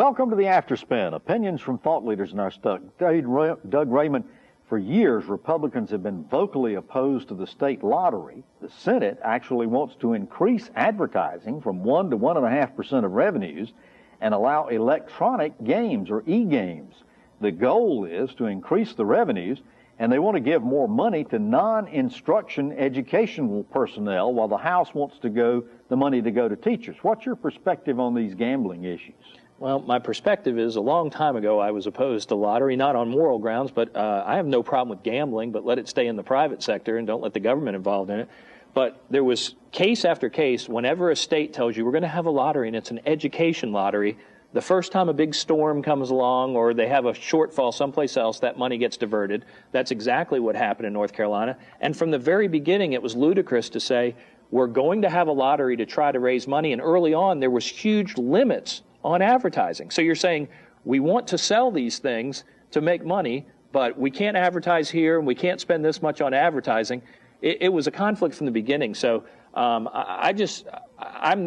Welcome to the Afterspin. Opinions from thought leaders in our state. Doug Raymond, for years, Republicans have been vocally opposed to the state lottery. The Senate actually wants to increase advertising from 1 to 1.5% of revenues and allow electronic games or e-games. The goal is to increase the revenues, and they want to give more money to non-instruction educational personnel while the House wants the money to go to teachers. What's your perspective on these gambling issues? Well, my perspective is a long time ago I was opposed to lottery, not on moral grounds, but I have no problem with gambling, but let it stay in the private sector and don't let the government involved in it. But there was case after case, whenever a state tells you we're going to have a lottery and it's an education lottery, the first time a big storm comes along or they have a shortfall someplace else, that money gets diverted. That's exactly what happened in North Carolina. And from the very beginning, it was ludicrous to say, we're going to have a lottery to try to raise money. And early on, there was huge limits on advertising. So you're saying, we want to sell these things to make money, but we can't advertise here and we can't spend this much on advertising. It was a conflict from the beginning. So I'm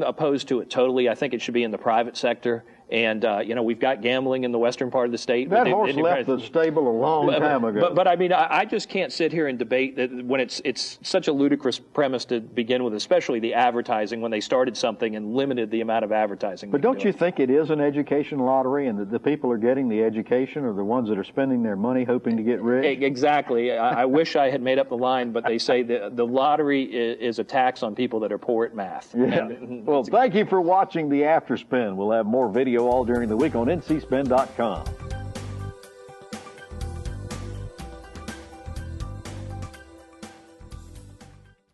opposed to it totally. I think it should be in the private sector. And, we've got gambling in the western part of the state. That horse left the stable a long time ago. But I mean, I just can't sit here and debate that when it's such a ludicrous premise to begin with, especially the advertising, when they started something and limited the amount of advertising. But don't you think it is an education lottery and that the people are getting the education are the ones that are spending their money hoping to get rich? Exactly. I wish I had made up the line, but they say the lottery is a tax on people that are poor at math. Yeah. Well, thank you for watching the Afterspin. We'll have more video all during the week on ncspin.com.